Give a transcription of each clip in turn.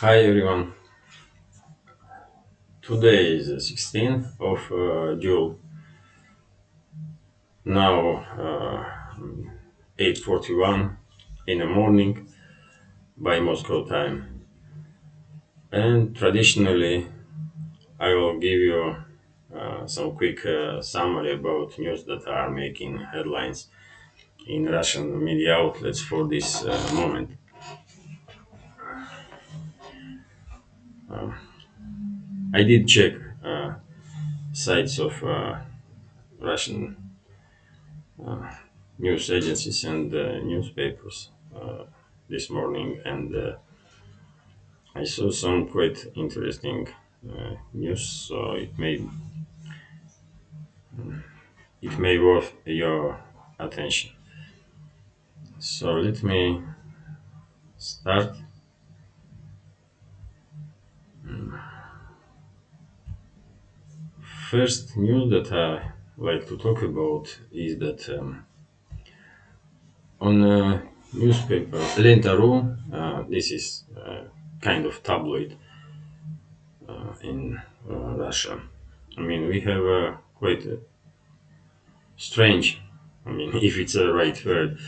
Hi everyone. Today is the 16th of June. Now 8:41 in the morning by Moscow time. And traditionally, I will give you some quick summary about news that are making headlines in Russian media outlets for this moment. I did check uh, sites of Russian news agencies and newspapers this morning, and I saw some quite interesting news, so it may worth your attention. So let me start. First news that I like to talk about is that on newspaper Lenta.ru, this is kind of tabloid in Russia. I mean, we have quite a strange, I mean, if it's a right word,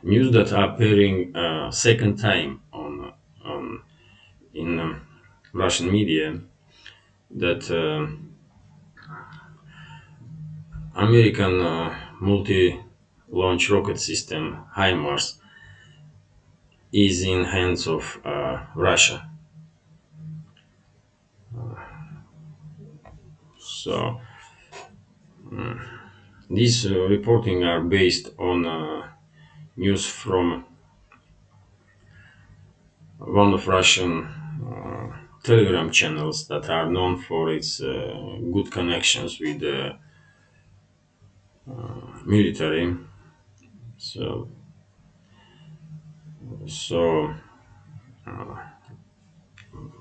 news that are appearing second time on in Russian media that American multi-launch rocket system HIMARS is in hands of Russia. So these reporting are based on news from one of Russian Telegram channels that are known for its good connections with the military. So, so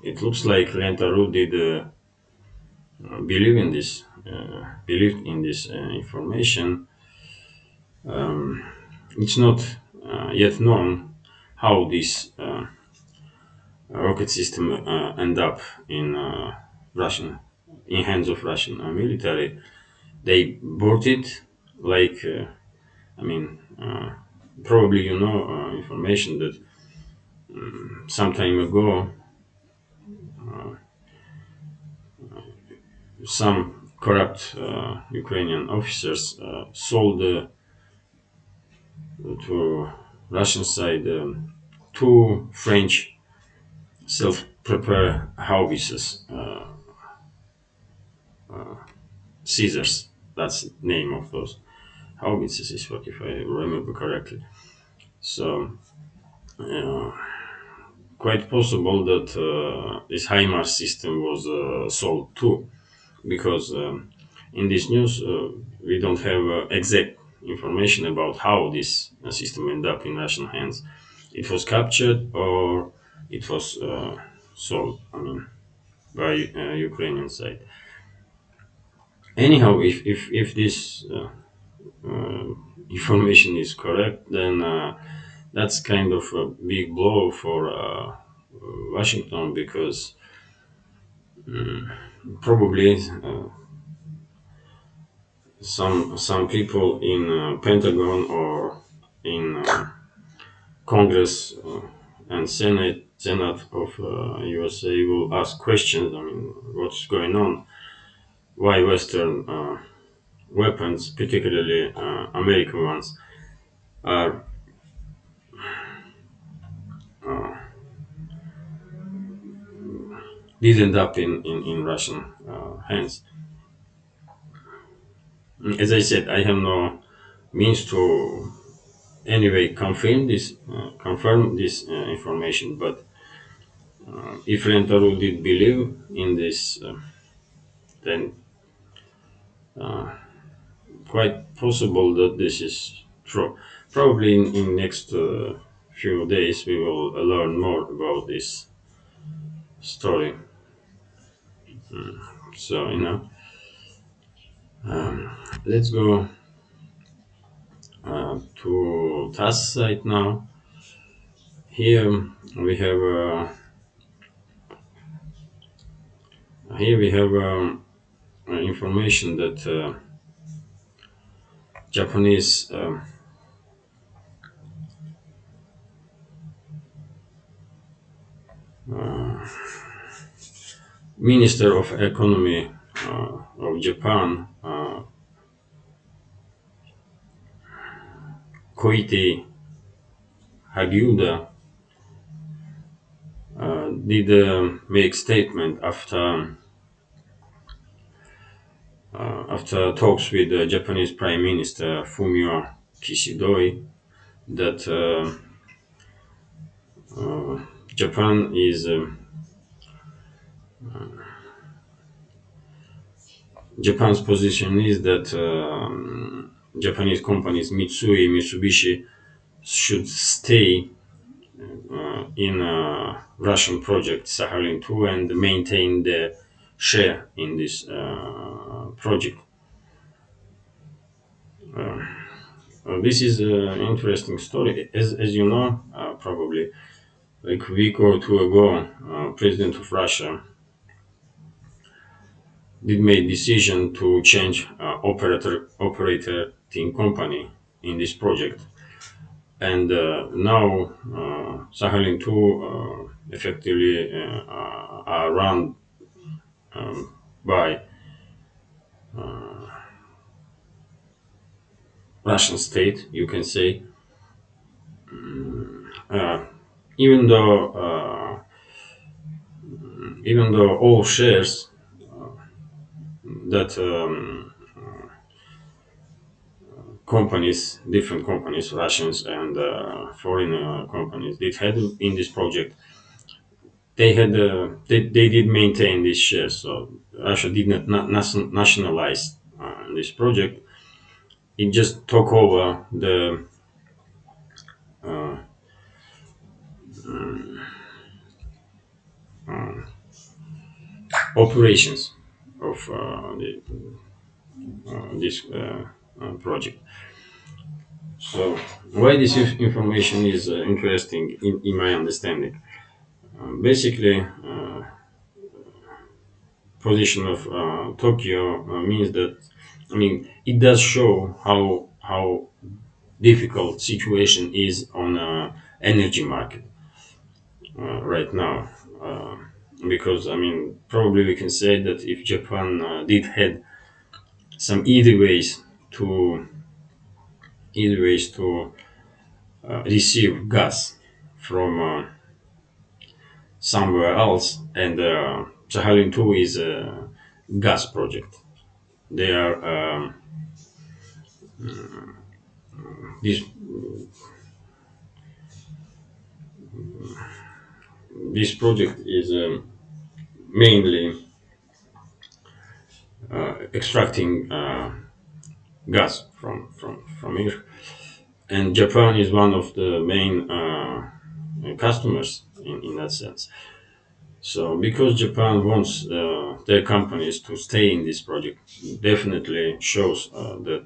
it looks like Lentaru did believe in this information. It's not yet known how this rocket system end up in Russian in hands of Russian military. They bought it like I mean, probably you know information that some time ago some corrupt Ukrainian officers sold to Russian side two French self-prepare howitzers, Caesars. That's the name of those howitzers, is what if I remember correctly. So quite possible that this HIMARS system was sold too, because in this news we don't have exact information about how this system ended up in Russian hands. It was captured or it was sold. I mean, by Ukrainian side. Anyhow, if this information is correct, then that's kind of a big blow for Washington, because probably some people in Pentagon or in Congress and Senate of USA will ask questions. I mean, what's going on? Why Western weapons, particularly American ones, are did end up in Russian hands? As I said, I have no means to anyway confirm this information, but if Rentaru did believe in this, then quite possible that this is true. Probably in next few days we will learn more about this story. So let's go to TASS site now. Here we have here we have information that Japanese Minister of Economy of Japan, Koite Hagiuda, did make statement after talks with the Japanese Prime Minister Fumio Kishidoi that Japan is Japan's position is that Japanese companies Mitsui, Mitsubishi should stay in Russian project Sakhalin 2 and maintain the share in this project. This is an interesting story. As you know, probably like a week or two ago, President of Russia did make decision to change operating company in this project, and now Sakhalin 2 effectively are run by Russian state, you can say, uh, even though all shares that companies, different companies, Russians and foreign companies, did had in this project, they did maintain these shares. So Russia did not nationalize this project. It just took over the uh, operations of this project. So why this information is interesting in my understanding? Basically, position of Tokyo means that, I mean, it does show how difficult situation is on energy market right now. Uh, because I mean, probably we can say that if Japan did had some to easy ways to receive gas from somewhere else, and Sakhalin 2 is a gas project. They are this this project is mainly extracting gas from here, and Japan is one of the main customers in that sense. So, because Japan wants their companies to stay in this project, definitely shows that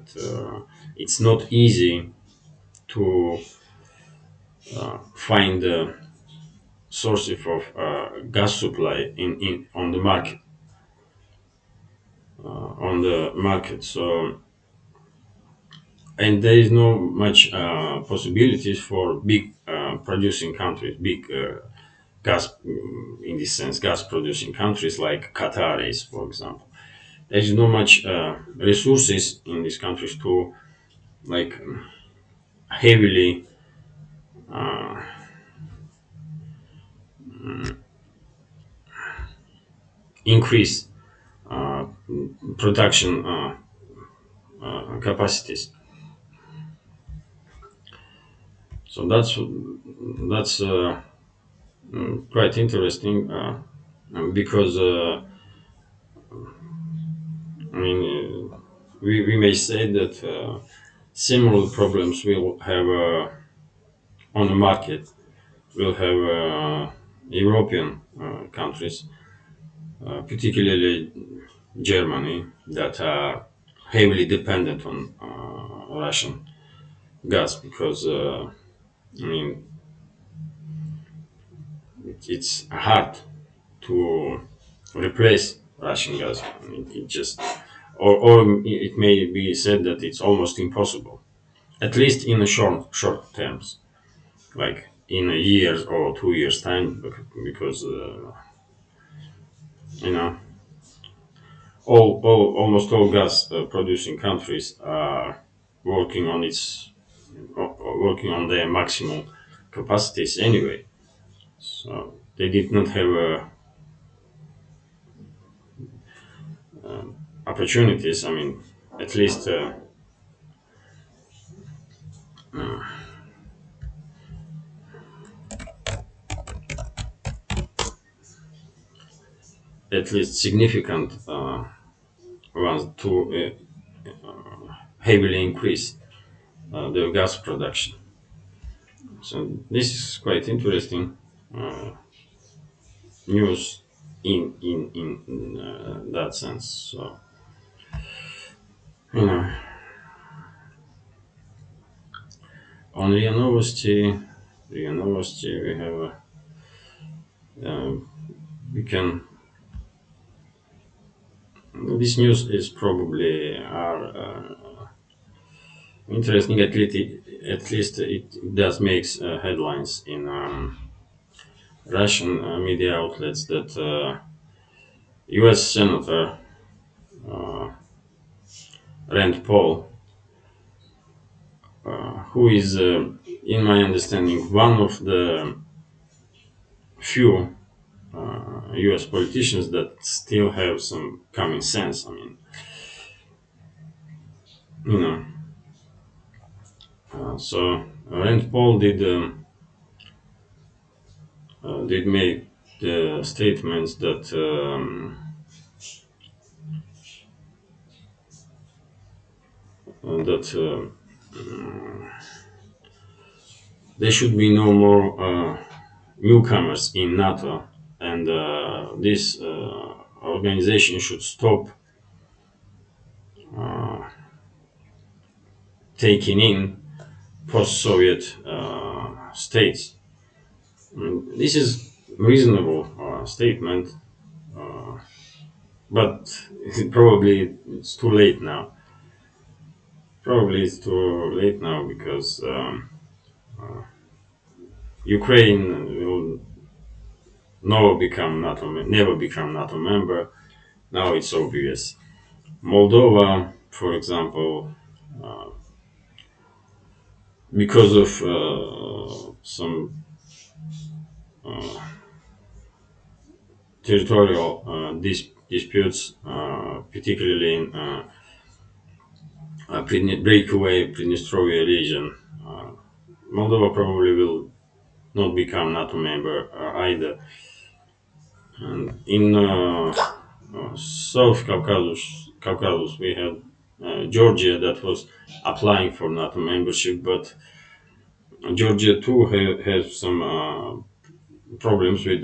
it's not easy to find sources of gas supply in on the market. So, and there is no much possibilities for big producing countries, big gas in this sense, gas producing countries like Qatar is, for example. There is no much resources in these countries to like heavily increase uh, production capacities. So that's quite interesting because I mean we may say that similar problems will have on the market will have European countries, particularly Germany, that are heavily dependent on Russian gas because I mean it's hard to replace Russian gas. I mean, it just, or it may be said that it's almost impossible, at least in the short terms, like in a year or 2 years time, because you know almost all gas producing countries are working on its working on their maximum capacities anyway. So they did not have opportunities. I mean, at least significant ones to heavily increase the gas production. So this is quite interesting news in that sense. So you know, on RIA Novosti, we have we can. This news is probably are interesting. At least it does makes headlines in Russian media outlets that U.S. Senator Rand Paul, who is, in my understanding, one of the few U.S. politicians that still have some common sense. I mean, you know, so Rand Paul did make the statements that there should be no more newcomers in NATO, and this organization should stop taking in post-Soviet states. This is reasonable statement, but probably it's too late now. Probably it's too late now because Ukraine will never become NATO member. Now it's obvious. Moldova, for example, because of some territorial disputes, particularly in breakaway Pridnestrovia region, Moldova probably will not become NATO member either. And in South Caucasus, we had Georgia that was applying for NATO membership, but Georgia too has some problems with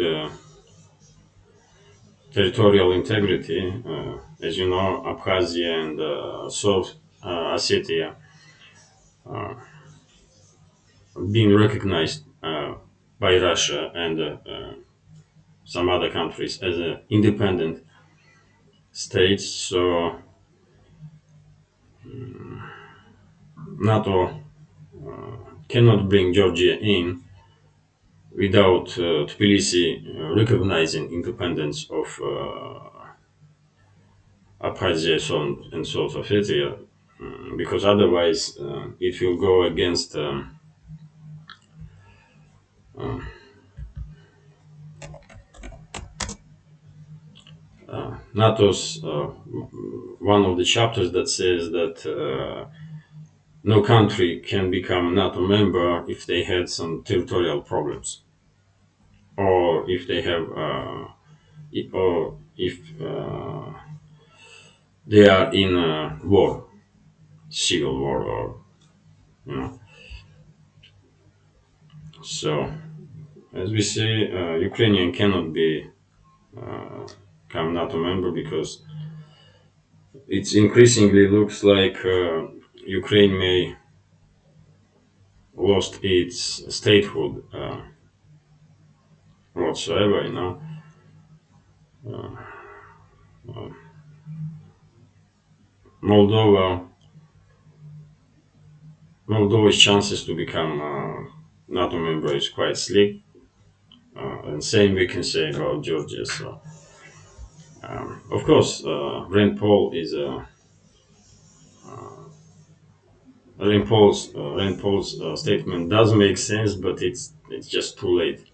territorial integrity. As you know, Abkhazia and South Ossetia being recognized by Russia and some other countries as independent states. So NATO cannot bring Georgia in without Tbilisi recognizing independence of Abkhazia and South Ossetia, because otherwise it will go against NATO's one of the chapters that says that no country can become NATO member if they had some territorial problems, or if they have, or if they are in a war, civil war, or you know. So, as we see, Ukrainian cannot become NATO member because it increasingly looks like Ukraine may lost its statehood, or whatsoever. Moldova, Moldova's chances to become NATO member is quite slick, and same we can say about Georgia. So, of course, Rand Paul's statement does make sense, but it's just too late.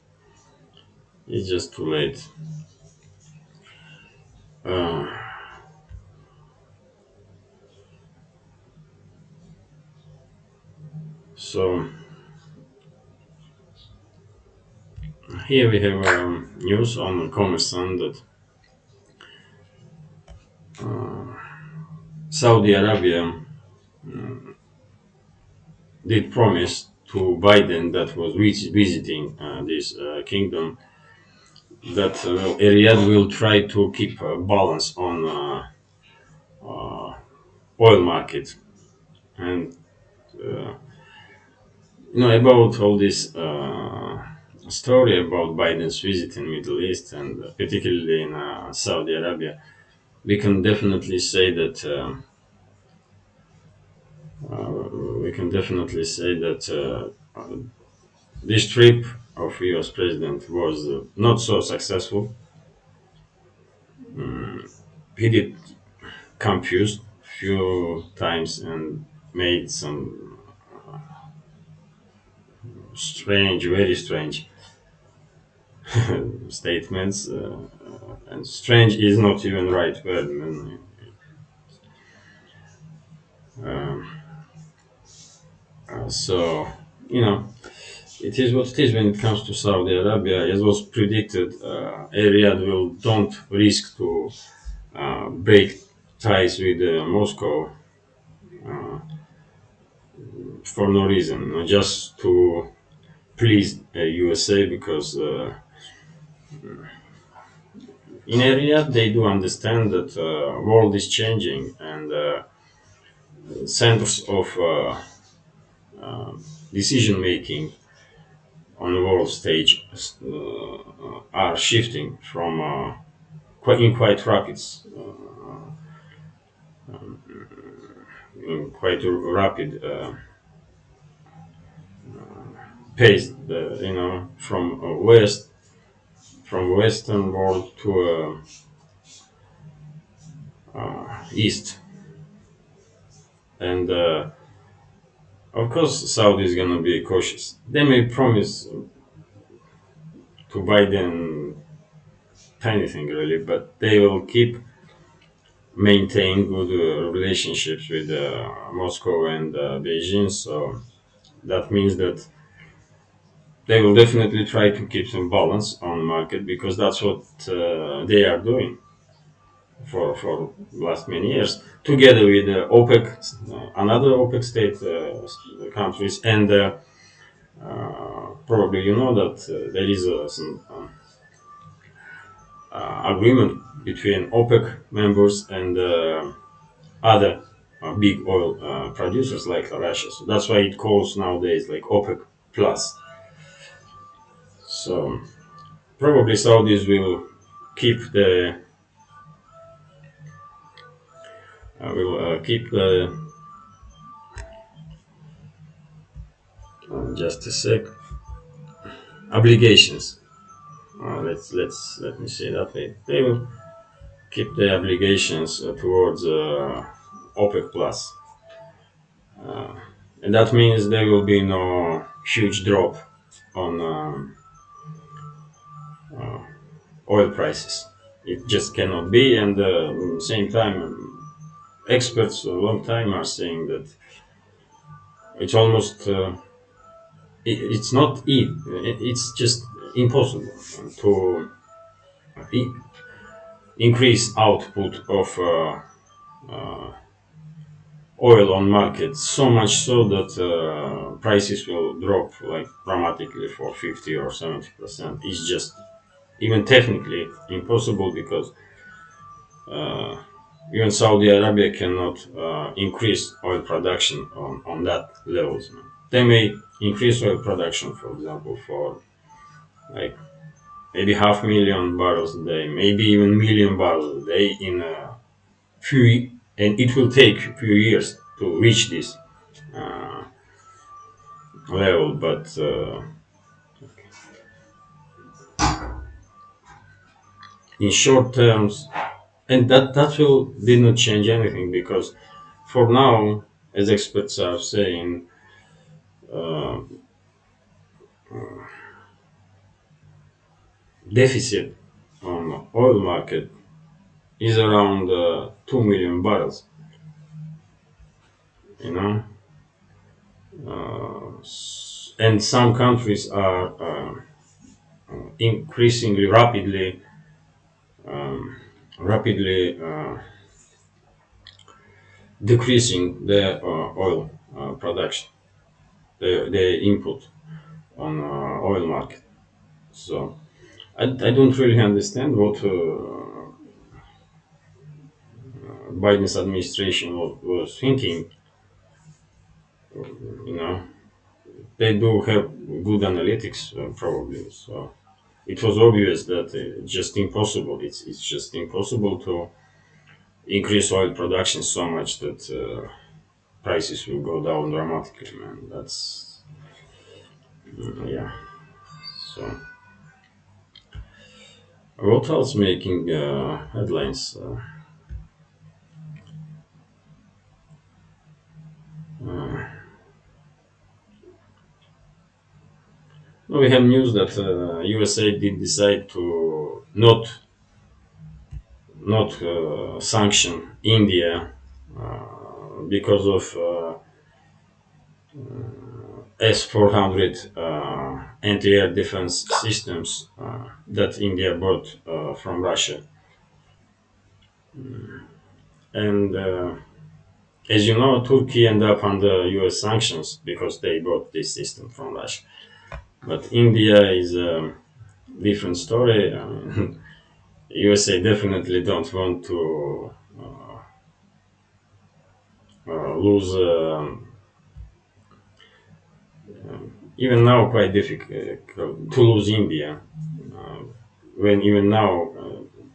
It's just too late. Uh, so here we have news on Commerson that Saudi Arabia did promise to Biden that was visiting this kingdom that Riyadh will try to keep a balance on oil market. And about all this story about Biden's visit in Middle East and particularly in Saudi Arabia, we can definitely say that this trip of U.S. president was not so successful. He did confused few times and made some strange, very strange statements. And strange is not even right word. So, you know, it is what it is when it comes to Saudi Arabia. As was predicted, Riyadh will don't risk to break ties with Moscow for no reason, just to please USA because in Riyadh they do understand that world is changing and centers of decision making on the world stage are shifting from quite rapid in quite rapid pace, from western world to east, and of course Saudi is gonna be cautious. They may promise to Biden tiny thing really, but they will keep maintain good relationships with Moscow and Beijing. So that means that they will definitely try to keep some balance on the market because that's what they are doing for last many years, together with OPEC, another OPEC state countries, and probably you know that there is some agreement between OPEC members and other big oil producers like Russia. So that's why it calls nowadays like OPEC plus. So probably Saudis will keep the will keep the just a sec obligations. Let me say that way. They will keep the obligations towards OPEC plus, and that means there will be no huge drop on oil prices. It just cannot be, and same time, experts a long time are saying that it's almost it's not it's just impossible to increase output of oil on market so much so that prices will drop like dramatically for 50 or 70%. It's just even technically impossible because even Saudi Arabia cannot increase oil production on that levels. They may increase oil production, for example, for like maybe half million barrels a day, maybe even million barrels a day in a few, and it will take a few years to reach this uh, level. But in short terms, and that will did not change anything because for now, as experts are saying, uh, deficit on oil market is around 2 million barrels. You know, and some countries are increasingly rapidly decreasing their oil production, their input on oil market. So I don't really understand what Biden's administration was thinking. You know, they do have good analytics probably. So it was obvious that just impossible. It's just impossible to increase oil production so much that prices will go down dramatically, man. That's yeah. So what else making headlines? We have news that USA did decide to not sanction India because of S-400 anti-air defense systems that India bought from Russia. And as you know, Turkey ended up under US sanctions because they bought this system from Russia. But India is a different story. I mean, USA definitely don't want to lose, even now, quite difficult to lose India. Uh, when even now,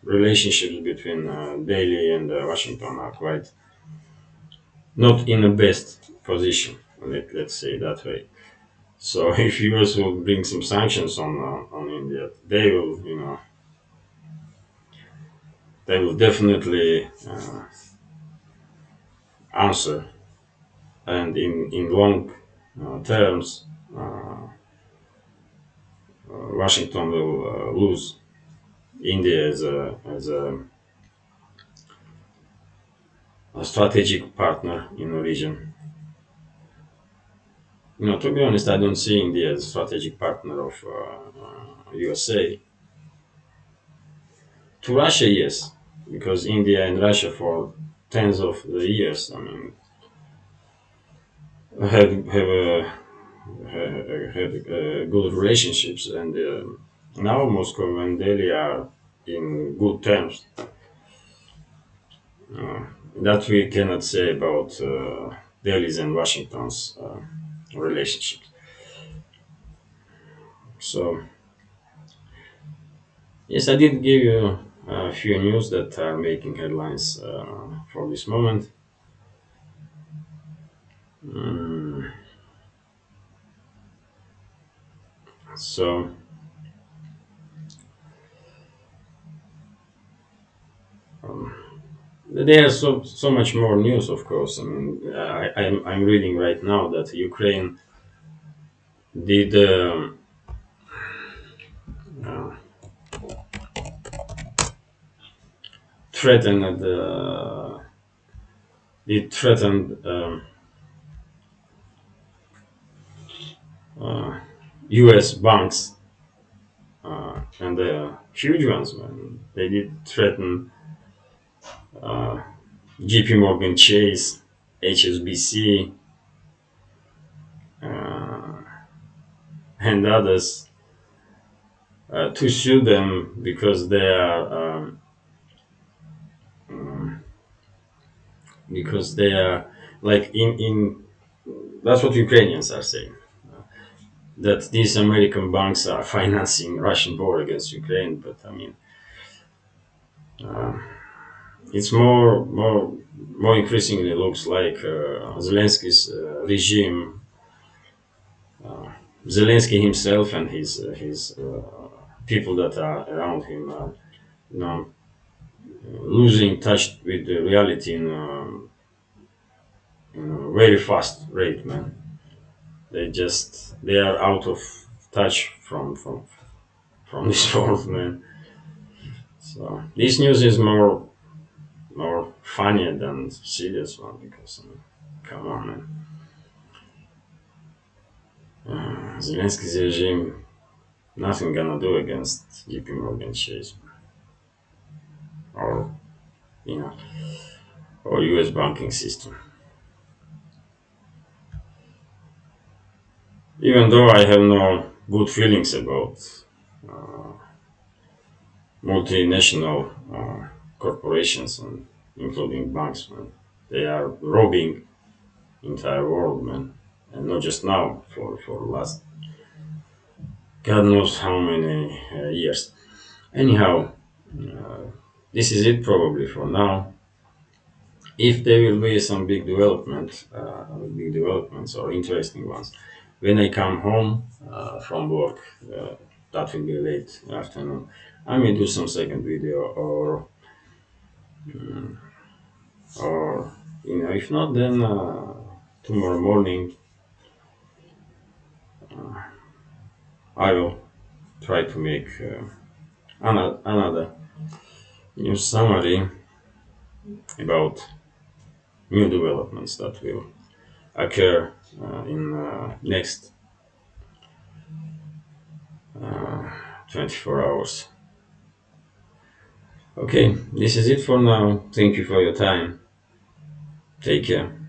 relationships between Delhi and Washington are quite not in the best position. Let's say that way. So if US will bring some sanctions on India, they will definitely answer, and in long terms, Washington will lose India a strategic partner in the region. To be honest, I don't see India as a strategic partner of USA. To Russia, yes, because India and Russia for tens of the years, I mean, had good relationships, and now Moscow and Delhi are in good terms. That we cannot say about Delhi's and Washington's relationships. So yes, I did give you a few news that are making headlines for this moment. Mm, so there's so much more news, of course. I mean, I'm reading right now that Ukraine did uh, threaten it threatened U.S. banks and huge ones. Man. They did threaten J.P. Morgan Chase, HSBC, and others to sue them because they are like in that's what Ukrainians are saying. that these American banks are financing Russian war against Ukraine. But I mean, uh, it's more increasingly looks like Zelensky's regime, Zelensky himself and his people that are around him are, you know, losing touch with the reality in a very fast rate, man. They are out of touch from this world, man. So this news is more funnier than serious one because come on, man. Zelensky's regime nothing gonna do against JP Morgan Chase or you know or US banking system. Even though I have no good feelings about multinational corporations and including banks, man. They are robbing entire world, man, and not just now for last God knows how many years. Anyhow, uh, this is it probably for now. If there will be some big developments or interesting ones, when I come home from work, that will be late afternoon. I may do some second video, or if not, then tomorrow morning I will try to make another news summary about new developments that will occur in next 24 hours. Okay, this is it for now. Thank you for your time. Take care.